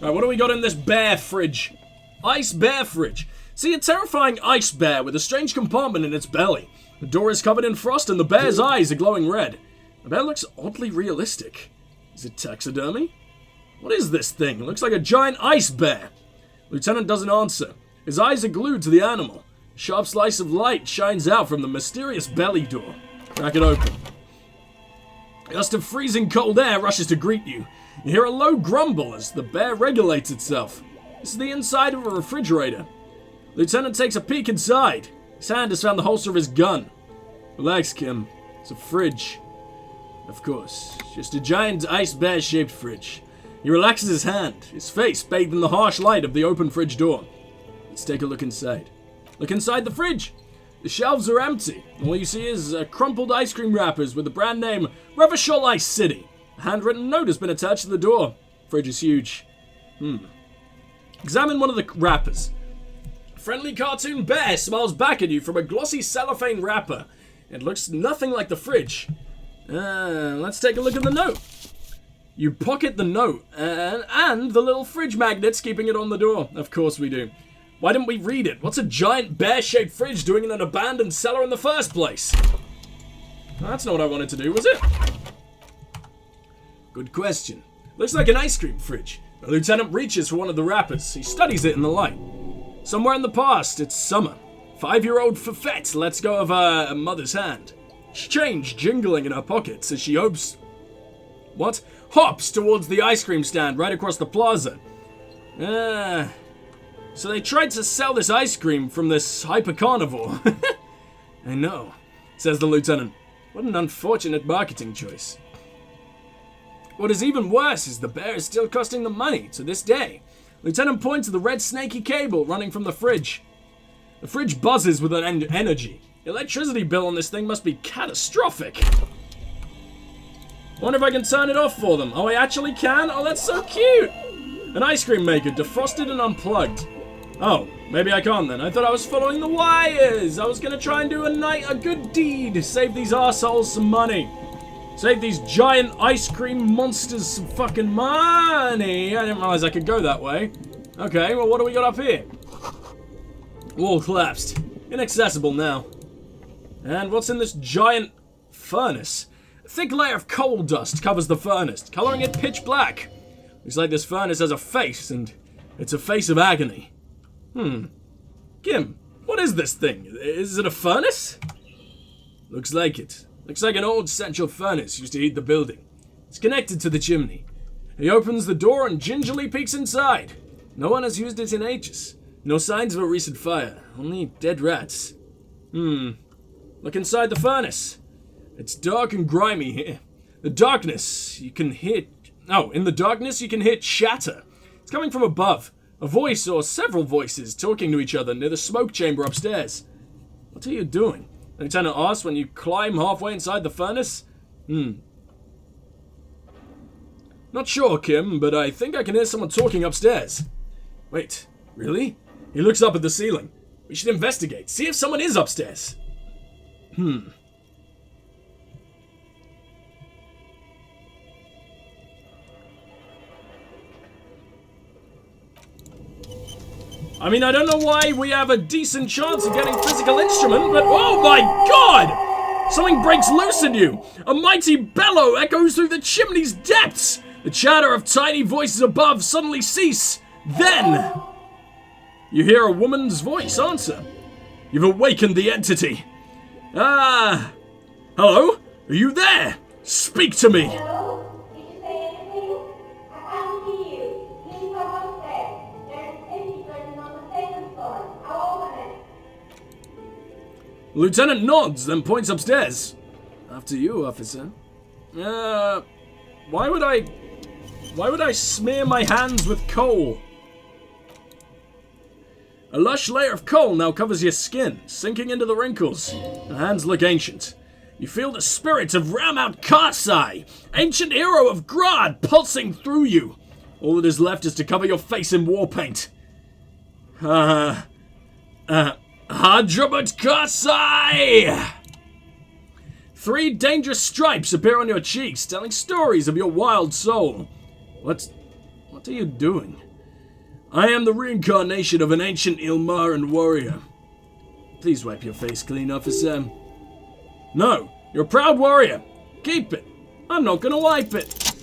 Alright, what do we got in this bear fridge? Ice bear fridge. See a terrifying ice bear with a strange compartment in its belly. The door is covered in frost and the bear's eyes are glowing red. The bear looks oddly realistic. Is it taxidermy? What is this thing? It looks like a giant ice bear. Lieutenant doesn't answer. His eyes are glued to the animal. A sharp slice of light shines out from the mysterious belly door. Crack it open. A gust of freezing cold air rushes to greet you. You hear a low grumble as the bear regulates itself. This is the inside of a refrigerator. Lieutenant takes a peek inside. His hand has found the holster of his gun. Relax, Kim. It's a fridge. Of course, just a giant ice bear-shaped fridge. He relaxes his hand, his face bathed in the harsh light of the open fridge door. Let's take a look inside. Look inside the fridge. The shelves are empty. All you see is crumpled ice cream wrappers with the brand name Revachol Ice City. A handwritten note has been attached to the door. Fridge is huge. Examine one of the wrappers. A friendly cartoon bear smiles back at you from a glossy cellophane wrapper. It looks nothing like the fridge. Let's take a look at the note. You pocket the note and the little fridge magnets keeping it on the door. Of course we do. Why didn't we read it? What's a giant bear-shaped fridge doing in an abandoned cellar in the first place? That's not what I wanted to do, was it? Good question. Looks like an ice cream fridge. The lieutenant reaches for one of the wrappers. He studies it in the light. Somewhere in the past, it's summer. 5-year-old Fafette lets go of her mother's hand. Change jingling in her pockets as she hops towards the ice cream stand right across the plaza. So they tried to sell this ice cream from this hyper-carnivore. I know, says the lieutenant. What an unfortunate marketing choice. What is even worse is the bear is still costing them money to this day. Lieutenant points to the red snaky cable running from the fridge. The fridge buzzes with an energy. The electricity bill on this thing must be catastrophic. I wonder if I can turn it off for them. Oh, I actually can? Oh, that's so cute. An ice cream maker, defrosted and unplugged. Oh, maybe I can't then. I thought I was following the wires. I was going to try and do a good deed. Save these arseholes some money. Save these giant ice cream monsters some fucking money. I didn't realize I could go that way. Okay, well, what do we got up here? Wall collapsed. Inaccessible now. And what's in this giant furnace? A thick layer of coal dust covers the furnace, coloring it pitch black. Looks like this furnace has a face, and it's a face of agony. Kim, what is this thing? Is it a furnace? Looks like it. Looks like an old central furnace used to heat the building. It's connected to the chimney. He opens the door and gingerly peeks inside. No one has used it in ages. No signs of a recent fire. Only dead rats. Look inside the furnace. It's dark and grimy here. The darkness, you can hear... Oh, in the darkness you can hear chatter. It's coming from above. A voice or several voices talking to each other near the smoke chamber upstairs. What are you doing? The lieutenant asks when you climb halfway inside the furnace. Not sure, Kim, but I think I can hear someone talking upstairs. Wait, really? He looks up at the ceiling. We should investigate, see if someone is upstairs. I mean, I don't know why we have a decent chance of getting physical instrument, but oh my god! Something breaks loose in you! A mighty bellow echoes through the chimney's depths! The chatter of tiny voices above suddenly cease. Then, you hear a woman's voice answer. You've awakened the entity. Hello? Are you there? Speak to me! Lieutenant nods, then points upstairs. After you, officer. Why would I smear my hands with coal? A lush layer of coal now covers your skin, sinking into the wrinkles. The hands look ancient. You feel the spirit of Ramout Karsai, ancient hero of Grad, pulsing through you. All that is left is to cover your face in war paint. Hadrabat Karsai! 3 dangerous stripes appear on your cheeks, telling stories of your wild soul. What are you doing? I am the reincarnation of an ancient Ilmaran warrior. Please wipe your face clean, officer. No, you're a proud warrior. Keep it. I'm not gonna wipe it.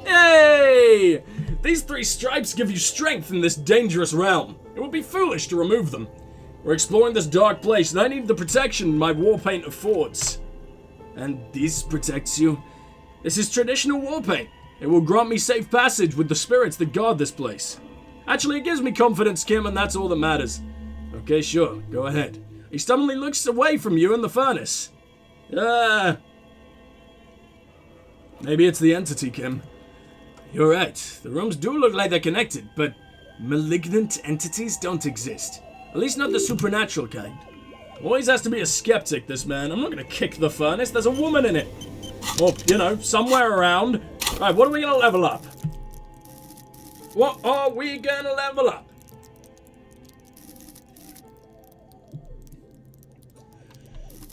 Yay! These 3 stripes give you strength in this dangerous realm. It would be foolish to remove them. We're exploring this dark place, and I need the protection my war paint affords. And this protects you? This is traditional war paint. It will grant me safe passage with the spirits that guard this place. Actually, it gives me confidence, Kim, and that's all that matters. Okay, sure, go ahead. He stubbornly looks away from you in the furnace. Maybe it's the entity, Kim. You're right. The rooms do look like they're connected, but malignant entities don't exist. At least not the supernatural kind. Always has to be a skeptic, this man. I'm not gonna kick the furnace. There's a woman in it. Or, you know, somewhere around. Alright, what are we gonna level up? What are we gonna level up?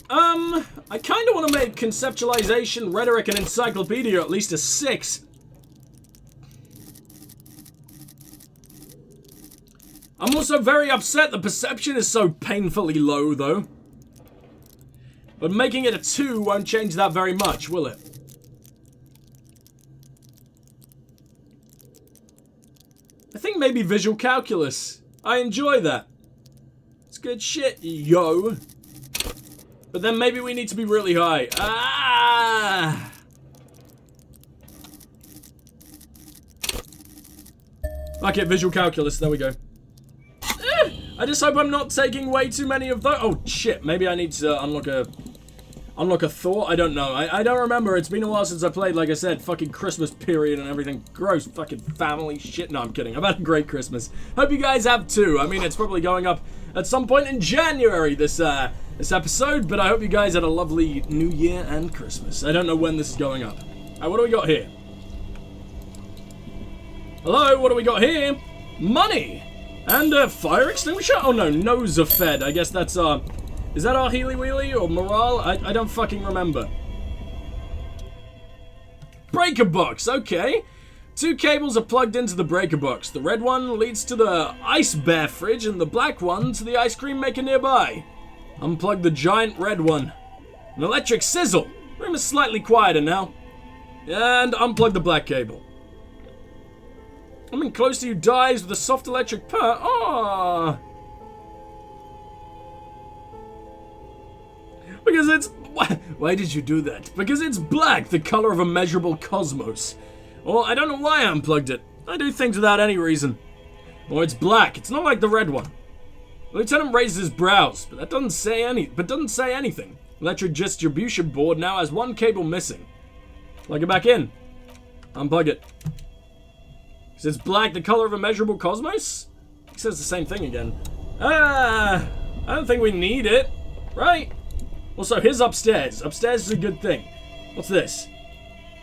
I kinda wanna make conceptualization, rhetoric, and encyclopedia at least a 6. I'm also very upset the perception is so painfully low, though. But making it a 2 won't change that very much, will it? I think maybe visual calculus. I enjoy that. It's good shit, yo. But then maybe we need to be really high. Ah! Okay, visual calculus, there we go. I just hope I'm not taking way too many of those. Oh shit, maybe I need to unlock a thought. I don't know. I don't remember. It's been a while since I played, like I said, fucking Christmas period and everything. Gross fucking family shit. No, I'm kidding. I've had a great Christmas. Hope you guys have too. I mean, it's probably going up at some point in January, this episode, but I hope you guys had a lovely New Year and Christmas. I don't know when this is going up. Alright, what do we got here? Hello, what do we got here? Money! And a fire extinguisher? Oh no, nose of fed. I guess that's is that our Healy Wheelie or morale? I don't fucking remember. Breaker box, okay. 2 cables are plugged into the breaker box. The red one leads to the ice bear fridge and the black one to the ice cream maker nearby. Unplug the giant red one. An electric sizzle. Room is slightly quieter now. And unplug the black cable. Coming close to you dies with a soft electric purr. Ah! Because it's... Why did you do that? Because it's black, the color of a measurable cosmos. Well, I don't know why I unplugged it. I do things without any reason. Or it's black. It's not like the red one. The lieutenant raises his brows, but doesn't say anything. Electric distribution board now has 1 cable missing. Plug it back in. Unplug it. Because it's black, the color of a measurable cosmos? He says the same thing again. I don't think we need it. Right? Also, here's upstairs. Upstairs is a good thing. What's this?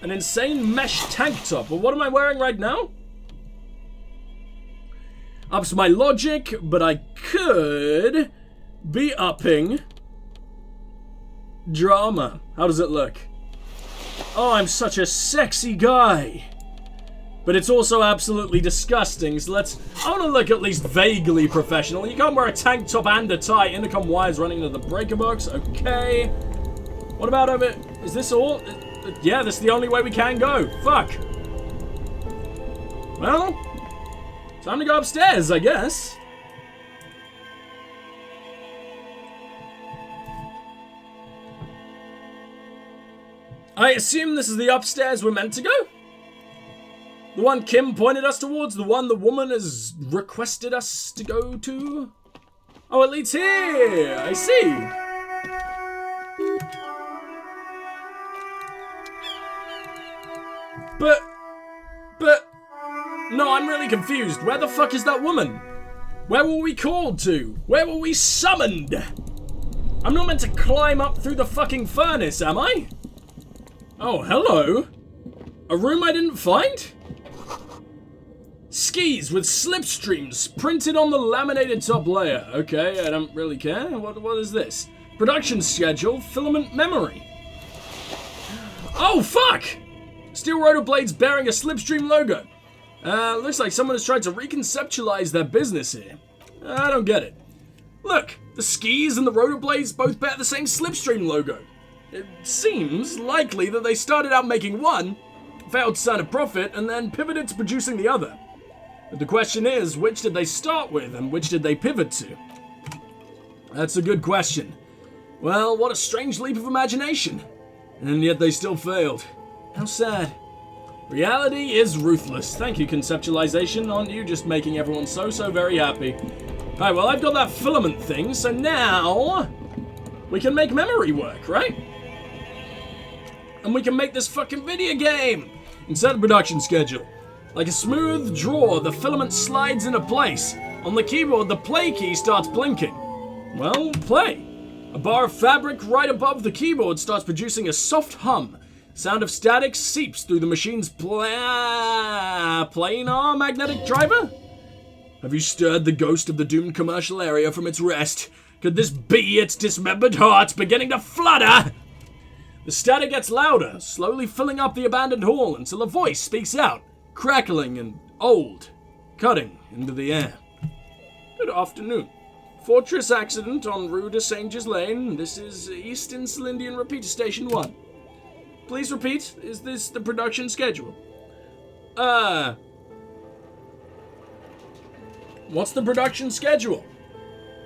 An insane mesh tank top. Well, what am I wearing right now? Ups my logic, but I could be upping drama. How does it look? Oh, I'm such a sexy guy. But it's also absolutely disgusting, so I want to look at least vaguely professional. You can't wear a tank top and a tie. Intercom wires running into the breaker box. Okay. What about over... Is this all? Yeah, this is the only way we can go. Fuck. Well, time to go upstairs, I guess. I assume this is the upstairs we're meant to go? The one Kim pointed us towards? The one the woman has requested us to go to? Oh, it leads here! I see! But... No, I'm really confused. Where the fuck is that woman? Where were we called to? Where were we summoned? I'm not meant to climb up through the fucking furnace, am I? Oh, hello. A room I didn't find? Skis with slipstreams printed on the laminated top layer. Okay, I don't really care. What is this? Production schedule, filament memory. Oh, fuck! Steel rotor blades bearing a slipstream logo. Looks like someone has tried to reconceptualize their business here. I don't get it. Look, the skis and the rotor blades both bear the same Slipstream logo. It seems likely that they started out making one, failed to turn a profit, and then pivoted to producing the other. But the question is, which did they start with and which did they pivot to? That's a good question. Well, what a strange leap of imagination. And yet they still failed. How sad. Reality is ruthless. Thank you, conceptualization. Aren't you just making everyone so very happy? Alright, well, I've got that filament thing, so now we can make memory work, right? And we can make this fucking video game! Insert the production schedule. Like a smooth draw, the filament slides into place. On the keyboard, the play key starts blinking. Well, play. A bar of fabric right above the keyboard starts producing a soft hum. Sound of static seeps through the machine's planar magnetic driver? Have you stirred the ghost of the doomed commercial area from its rest? Could this be its dismembered heart beginning to flutter? The static gets louder, slowly filling up the abandoned hall until a voice speaks out, crackling and old, cutting into the air. Good afternoon. Fortress accident on Rue de Saint-Gilles Lane. This is East Insulindian Repeater Station 1. Please repeat, is this the production schedule? What's the production schedule?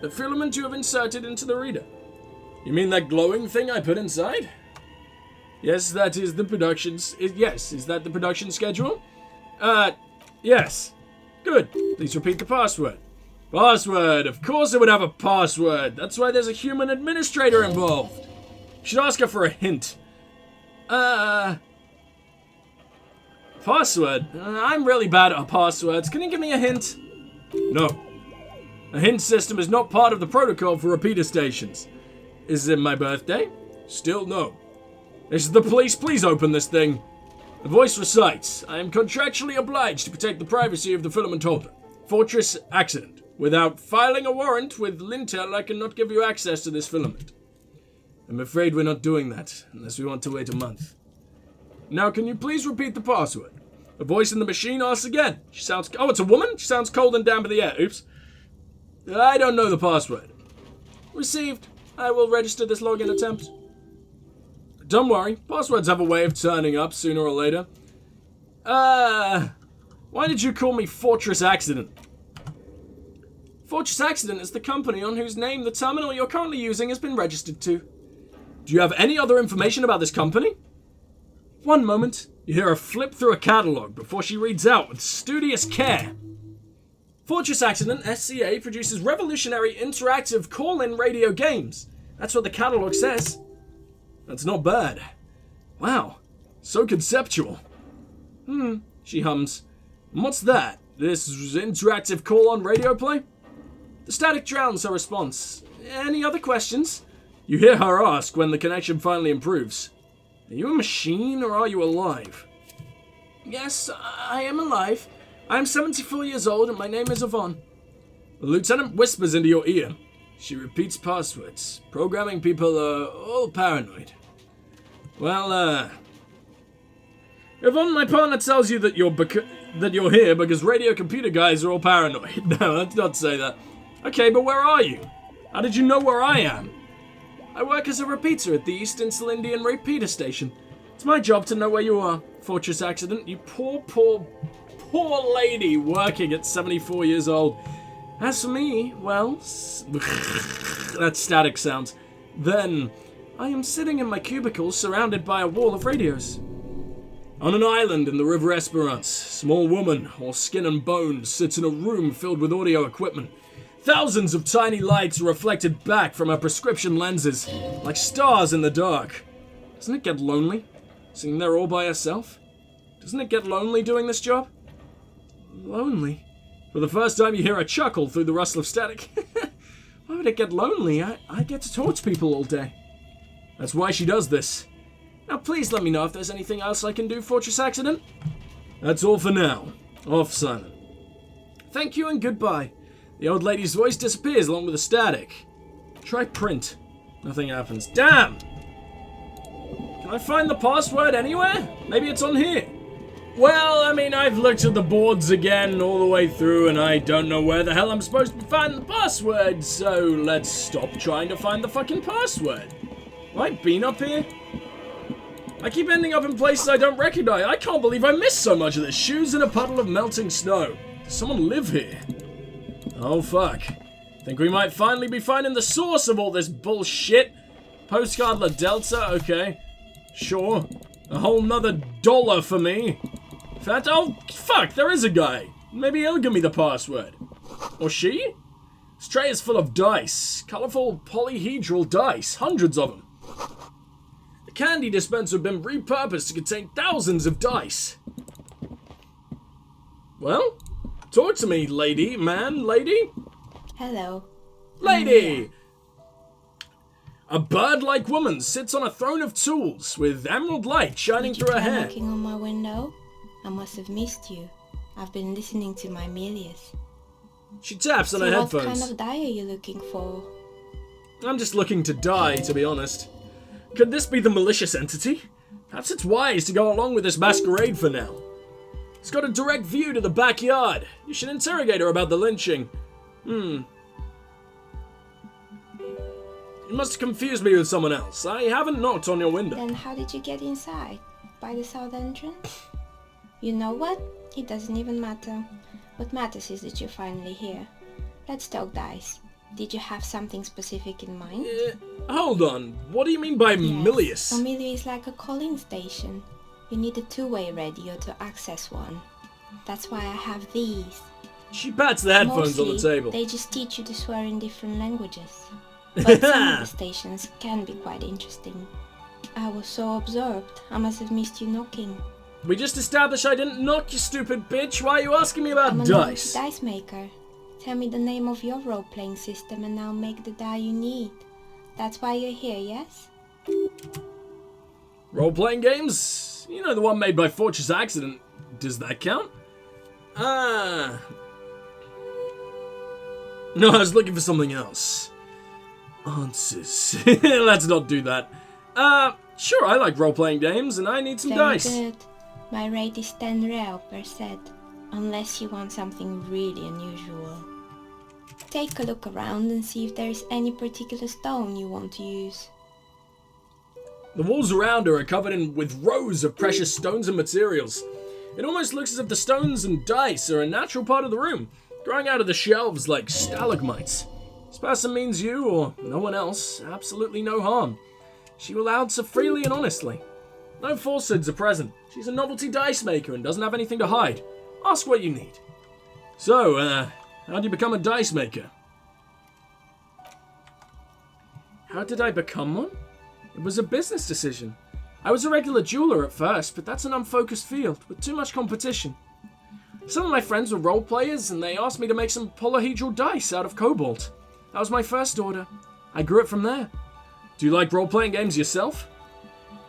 The filament you have inserted into the reader. You mean that glowing thing I put inside? Yes, that is the production's... Yes, is that the production schedule? Yes. Good. Please repeat the password. Password. Of course it would have a password. That's why there's a human administrator involved. You should ask her for a hint. Password? I'm really bad at passwords. Can you give me a hint? No. A hint system is not part of the protocol for repeater stations. Is it my birthday? Still no. This is the police. Please open this thing. The voice recites, I am contractually obliged to protect the privacy of the filament holder. Fortress accident. Without filing a warrant with Lintel, I cannot give you access to this filament. I'm afraid we're not doing that, unless we want to wait a month. Now, can you please repeat the password? A voice in the machine asks again. She sounds... Oh, it's a woman? She sounds cold and damp in the air. Oops. I don't know the password. Received. I will register this login attempt. Don't worry. Passwords have a way of turning up sooner or later. Why did you call me Fortress Accident? Fortress Accident is the company on whose name the terminal you're currently using has been registered to. Do you have any other information about this company? One moment. You hear her flip through a catalog before she reads out with studious care. Fortress Accident, SCA, produces revolutionary interactive call-in radio games. That's what the catalog says. That's not bad. Wow, so conceptual. She hums. And what's that? This interactive call-on radio play? The static drowns her response. Any other questions? You hear her ask when the connection finally improves. Are you a machine or are you alive? Yes, I am alive. I am 74 years old and my name is Yvonne. The lieutenant whispers into your ear. She repeats passwords. Programming people are all paranoid. Well, Yvonne, my partner tells you that you're here because radio computer guys are all paranoid. No, let's not say that. Okay, but where are you? How did you know where I am? I work as a repeater at the East Insulindian Repeater Station. It's my job to know where you are, Fortress Accident. You poor lady working at 74 years old. As for me, well, that static sounds. Then, I am sitting in my cubicle surrounded by a wall of radios. On an island in the River Esperance, small woman, all skin and bones, sits in a room filled with audio equipment. Thousands of tiny lights are reflected back from her prescription lenses, like stars in the dark. Doesn't it get lonely, sitting there all by herself? Doesn't it get lonely doing this job? Lonely? For the first time you hear a chuckle through the rustle of static. Why would it get lonely? I get to talk to people all day. That's why she does this. Now please let me know if there's anything else I can do, Fortress Accident. That's all for now. Off silent. Thank you and goodbye. The old lady's voice disappears along with the static. Try print. Nothing happens. Damn! Can I find the password anywhere? Maybe it's on here. Well, I mean, I've looked at the boards again all the way through, and I don't know where the hell I'm supposed to find the password, so let's stop trying to find the fucking password. Have I been up here? I keep ending up in places I don't recognize. I can't believe I missed so much of this. Shoes in a puddle of melting snow. Does someone live here? Oh, fuck. Think we might finally be finding the source of all this bullshit. Postcard La Delta, okay. Sure. A whole nother $1 for me. In fact, oh, fuck, there is a guy. Maybe he'll give me the password. Or she? This tray is full of dice. Colourful polyhedral dice. Hundreds of them. The candy dispenser had been repurposed to contain thousands of dice. Well, talk to me, lady, man, lady. Hello. Lady! A bird-like woman sits on a throne of tools with emerald light shining through her hair. Knocking on my window? I must have missed you. I've been listening to my Melius. She taps on her headphones. What kind of die are you looking for? I'm just looking to die, to be honest. Could this be the malicious entity? Perhaps it's wise to go along with this masquerade for now. It's got a direct view to the backyard. You should interrogate her about the lynching. You must have confused me with someone else. I haven't knocked on your window. Then how did you get inside? By the south entrance? You know what? It doesn't even matter. What matters is that you're finally here. Let's talk dice. Did you have something specific in mind? Hold on. What do you mean by Yes. Milius? A Milius is like a calling station. You need a two-way radio to access one. That's why I have these. She pats the headphones Mostly, on the table. they just teach you to swear in different languages. But some of the stations can be quite interesting. I was so absorbed, I must have missed you knocking. We just established I didn't knock, you stupid bitch. Why are you asking me about I'm a dice? dice maker. Tell me the name of your role-playing system and I'll make the die you need. That's why you're here, yes? Role-playing games? You know, the one made by Fortress Accident. Does that count? No, I was looking for something else. Answers. Let's not do that. Sure, I like role-playing games, and I need some Very dice. good. My rate is 10 real per set, unless you want something really unusual. Take a look around and see if there is any particular stone you want to use. The walls around her are covered with rows of precious stones and materials. It almost looks as if the stones and dice are a natural part of the room, growing out of the shelves like stalagmites. This person means you, or no one else, absolutely no harm. She will answer freely and honestly. No falsehoods are present. She's a novelty dice maker and doesn't have anything to hide. Ask what you need. So, how do you become a dice maker? How did I become one? It was a business decision. I was a regular jeweler at first, but that's an unfocused field with too much competition. Some of my friends were role players, and they asked me to make some polyhedral dice out of cobalt. That was my first order. I grew it from there. Do you like role-playing games yourself?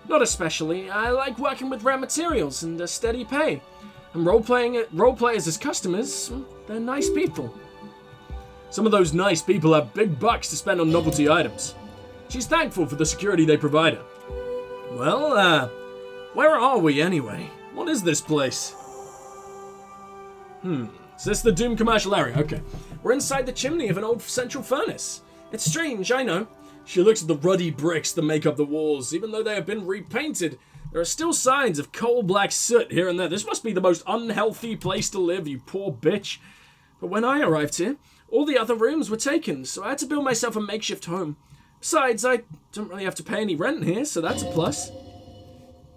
Not especially. I like working with rare materials and a steady pay. And role players as customers, they're nice people. Some of those nice people have big bucks to spend on novelty items. She's thankful for the security they provide her. Well, where are we anyway? What is this place? Is this the Doom commercial area? Okay. We're inside the chimney of an old central furnace. It's strange, I know. She looks at the ruddy bricks that make up the walls. Even though they have been repainted, there are still signs of coal-black soot here and there. This must be the most unhealthy place to live, you poor bitch. But when I arrived here, all the other rooms were taken, so I had to build myself a makeshift home. Besides, I don't really have to pay any rent here, so that's a plus.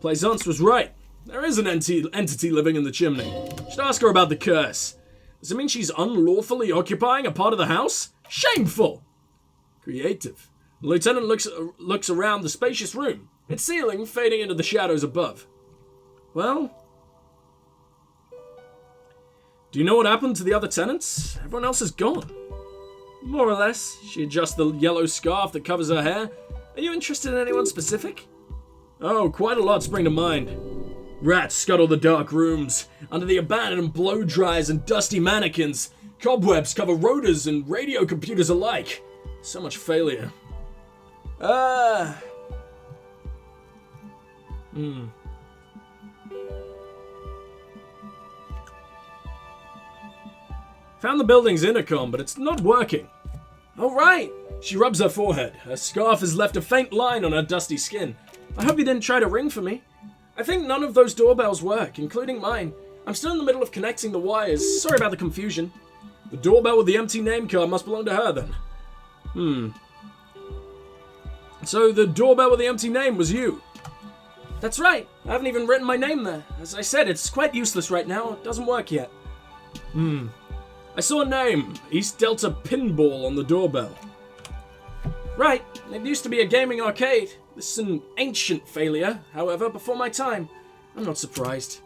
Plaisance was right. There is an entity living in the chimney. Should ask her about the curse. Does it mean she's unlawfully occupying a part of the house? Shameful! Creative. The lieutenant looks around the spacious room, its ceiling fading into the shadows above. Well, do you know what happened to the other tenants? Everyone else is gone. More or less. She adjusts the yellow scarf that covers her hair. Are you interested in anyone specific? Oh, quite a lot spring to mind. Rats scuttle the dark rooms. Under the abandoned blow dryers and dusty mannequins, cobwebs cover rotors and radio computers alike. So much failure. Found the building's intercom, but it's not working. Oh, right. She rubs her forehead. Her scarf has left a faint line on her dusty skin. I hope you didn't try to ring for me. I think none of those doorbells work, including mine. I'm still in the middle of connecting the wires. Sorry about the confusion. The doorbell with the empty name card must belong to her, then. So the doorbell with the empty name was you? That's right. I haven't even written my name there. As I said, it's quite useless right now. It doesn't work yet. I saw a name, East Delta Pinball, on the doorbell. Right. It used to be a gaming arcade. This is an ancient failure, however, before my time. I'm not surprised.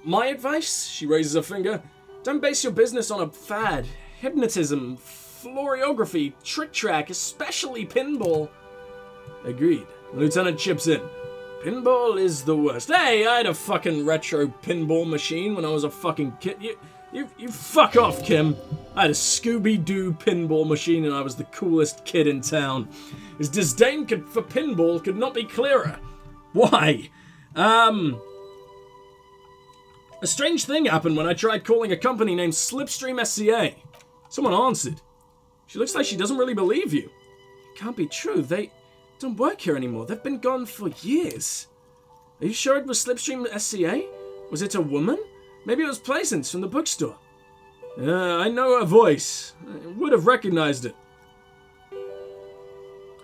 My advice? She raises her finger. Don't base your business on a fad. Hypnotism, floriography, trick track, especially pinball. Agreed. The lieutenant chips in. Pinball is the worst. Hey, I had a fucking retro pinball machine when I was a fucking kid. You fuck off, Kim. I had a Scooby-Doo pinball machine and I was the coolest kid in town. His disdain for pinball could not be clearer. Why? A strange thing happened when I tried calling a company named Slipstream SCA. Someone answered. She looks like she doesn't really believe you. It can't be true. They don't work here anymore. They've been gone for years. Are you sure it was Slipstream SCA? Was it a woman? Maybe it was Plaisance from the bookstore. I know her voice. I would have recognized it.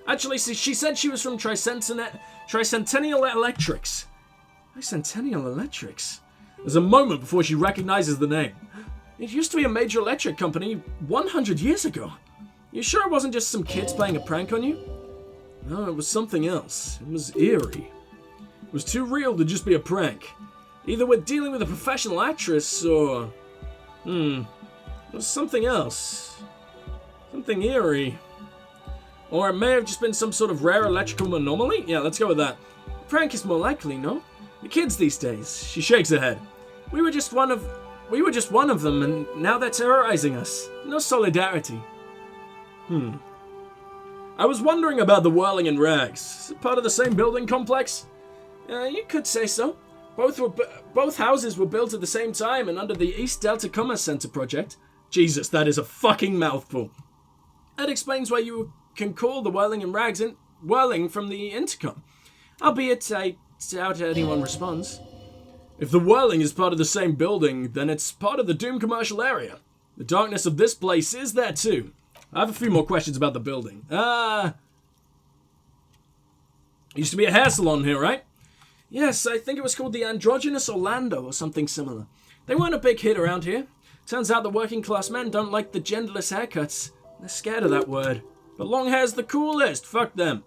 Actually, she said she was from Tricentennial Electrics. Tricentennial Electrics? There's a moment before she recognizes the name. It used to be a major electric company 100 years ago. You sure it wasn't just some kids playing a prank on you? No, it was something else. It was eerie. It was too real to just be a prank. Either we're dealing with a professional actress or... it was something else. Something eerie. Or it may have just been some sort of rare electrical anomaly? Yeah, let's go with that. A prank is more likely, no? The kids these days. She shakes her head. We were just one of them, and now they're terrorizing us. No solidarity. I was wondering about the Whirling in Rags. Is it part of the same building complex? You could say so. Both houses were built at the same time and under the East Delta Commerce Center project. Jesus, that is a fucking mouthful. That explains why you can call the Whirling in Rags Whirling from the intercom. Albeit, I doubt anyone responds. If the Whirling is part of the same building, then it's part of the Doom commercial area. The darkness of this place is there too. I have a few more questions about the building. Used to be a hair salon here, right? Yes, I think it was called the Androgynous Orlando or something similar. They weren't a big hit around here. Turns out the working class men don't like the genderless haircuts. They're scared of that word. But long hair's the coolest, fuck them.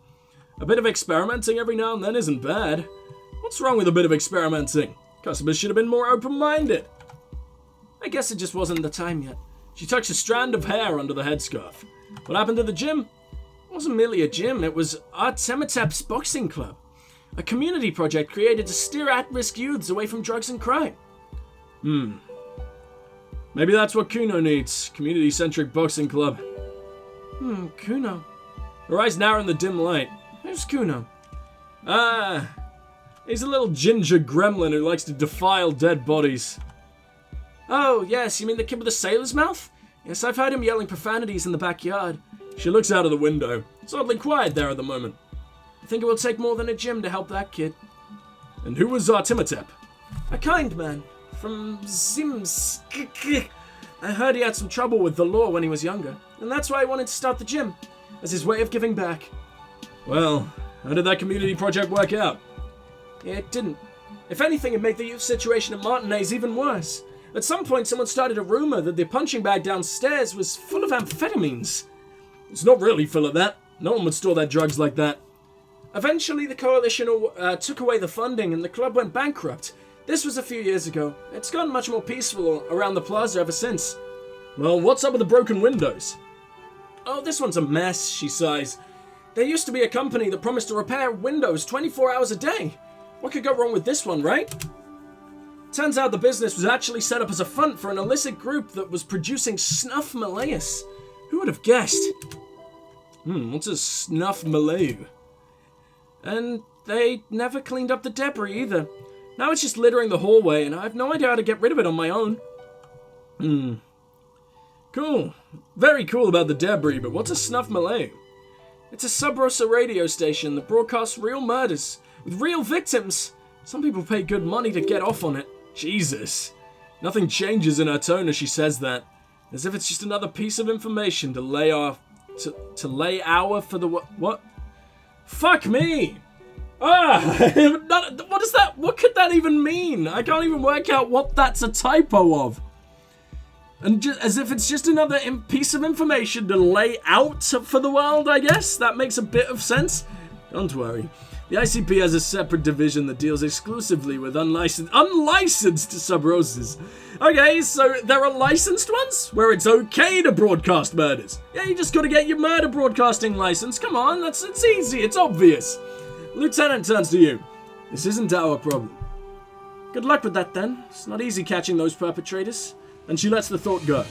A bit of experimenting every now and then isn't bad. What's wrong with a bit of experimenting? Customers should have been more open-minded. I guess it just wasn't the time yet. She tucks a strand of hair under the headscarf. What happened to the gym? It wasn't merely a gym, it was Artemitep's boxing club. A community project created to steer at-risk youths away from drugs and crime. Maybe that's what Kuno needs. Community-centric boxing club. Kuno. Her eyes narrow in the dim light. Who's Kuno? He's a little ginger gremlin who likes to defile dead bodies. Oh, yes, you mean the kid with the sailor's mouth? Yes, I've heard him yelling profanities in the backyard. She looks out of the window. It's oddly quiet there at the moment. I think it will take more than a gym to help that kid. And who was Artemitep? A kind man. From Zims. I heard he had some trouble with the law when he was younger, and that's why I wanted to start the gym, as his way of giving back. Well, how did that community project work out? It didn't. If anything, it made the youth situation at Martinez even worse. At some point, someone started a rumor that the punching bag downstairs was full of amphetamines. It's not really full of that. No one would store their drugs like that. Eventually, the coalition took away the funding and the club went bankrupt. This was a few years ago. It's gotten much more peaceful around the plaza ever since. Well, what's up with the broken windows? Oh, this one's a mess, she sighs. There used to be a company that promised to repair windows 24 hours a day. What could go wrong with this one, right? Turns out the business was actually set up as a front for an illicit group that was producing snuff Malays. Who would have guessed? What's a snuff Malay? And they never cleaned up the debris either. Now it's just littering the hallway, and I have no idea how to get rid of it on my own. Cool. Very cool about the debris, but what's a snuff Malay? It's a sub-Rosa radio station that broadcasts real murders with real victims. Some people pay good money to get off on it. Jesus. Nothing changes in her tone as she says that. As if it's just another piece of information to lay our for the what? Fuck me! What is that? What could that even mean? I can't even work out what that's a typo of. And as if it's just another piece of information to lay out for the world, I guess? That makes a bit of sense. Don't worry. The ICP has a separate division that deals exclusively with unlicensed sub-Roses. Okay, so there are licensed ones where it's okay to broadcast murders. Yeah, you just gotta get your murder broadcasting license. Come on, it's easy, it's obvious. Lieutenant turns to you. This isn't our problem. Good luck with that then. It's not easy catching those perpetrators. And she lets the thought go.